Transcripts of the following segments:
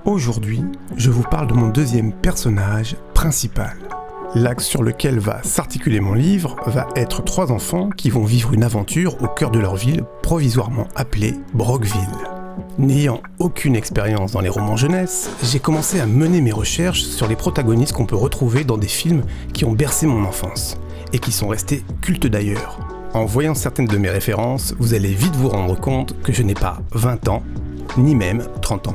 Aujourd'hui, je vous parle de mon deuxième personnage principal. L'axe sur lequel va s'articuler mon livre va être 3 enfants qui vont vivre une aventure au cœur de leur ville, provisoirement appelée Brockville. N'ayant aucune expérience dans les romans jeunesse, j'ai commencé à mener mes recherches sur les protagonistes qu'on peut retrouver dans des films qui ont bercé mon enfance et qui sont restés cultes d'ailleurs. En voyant certaines de mes références, vous allez vite vous rendre compte que je n'ai pas 20 ans, ni même 30 ans.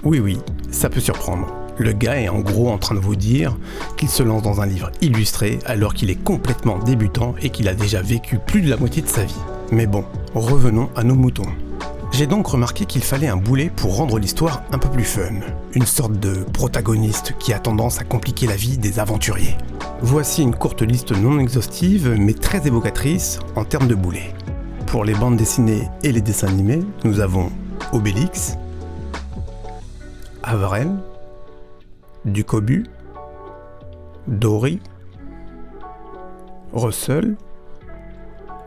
Oui, ça peut surprendre. Le gars est en gros en train de vous dire qu'il se lance dans un livre illustré alors qu'il est complètement débutant et qu'il a déjà vécu plus de la moitié de sa vie. Mais bon, revenons à nos moutons. J'ai donc remarqué qu'il fallait un boulet pour rendre l'histoire un peu plus fun. Une sorte de protagoniste qui a tendance à compliquer la vie des aventuriers. Voici une courte liste non exhaustive mais très évocatrice en termes de boulets. Pour les bandes dessinées et les dessins animés, nous avons Obélix, Avrel, Ducobu, Dory, Russell,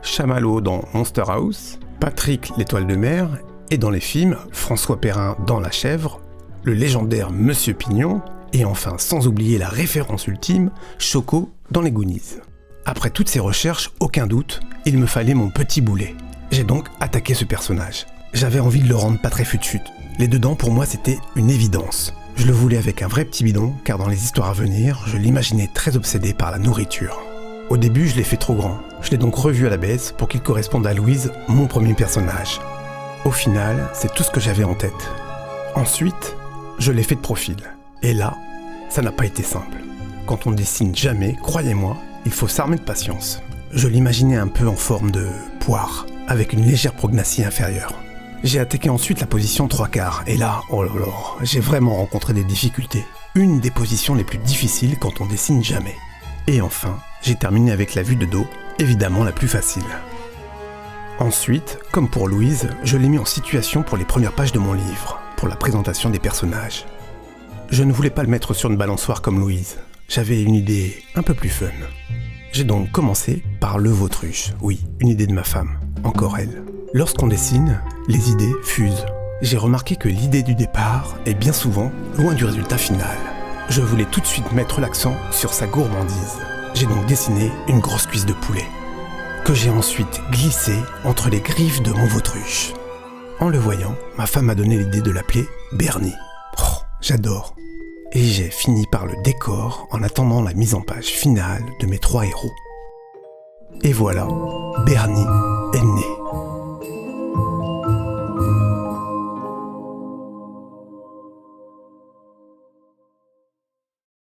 Chamallow dans Monster House, Patrick l'étoile de mer et dans les films François Perrin dans La Chèvre, le légendaire Monsieur Pignon et enfin sans oublier la référence ultime, Choco dans les Goonies. Après toutes ces recherches, aucun doute, il me fallait mon petit boulet. J'ai donc attaqué ce personnage. J'avais envie de le rendre pas très fut-fut. Les dedans pour moi c'était une évidence. Je le voulais avec un vrai petit bidon, car dans les histoires à venir, je l'imaginais très obsédé par la nourriture. Au début, je l'ai fait trop grand. Je l'ai donc revu à la baisse pour qu'il corresponde à Louise, mon premier personnage. Au final, c'est tout ce que j'avais en tête. Ensuite, je l'ai fait de profil. Et là, ça n'a pas été simple. Quand on dessine jamais, croyez-moi, il faut s'armer de patience. Je l'imaginais un peu en forme de poire, avec une légère prognathie inférieure. J'ai attaqué ensuite la position 3/4, et là, oh là là, j'ai vraiment rencontré des difficultés. Une des positions les plus difficiles quand on dessine jamais. Et enfin, j'ai terminé avec la vue de dos, évidemment la plus facile. Ensuite, comme pour Louise, je l'ai mis en situation pour les premières pages de mon livre, pour la présentation des personnages. Je ne voulais pas le mettre sur une balançoire comme Louise, j'avais une idée un peu plus fun. J'ai donc commencé par le Vautruche, oui, une idée de ma femme, encore elle. Lorsqu'on dessine, les idées fusent. J'ai remarqué que l'idée du départ est bien souvent loin du résultat final. Je voulais tout de suite mettre l'accent sur sa gourmandise. J'ai donc dessiné une grosse cuisse de poulet, que j'ai ensuite glissée entre les griffes de mon Vautruche. En le voyant, ma femme m'a donné l'idée de l'appeler Bernie. Oh, j'adore. Et j'ai fini par le décor en attendant la mise en page finale de mes 3 héros. Et voilà, Bernie est né.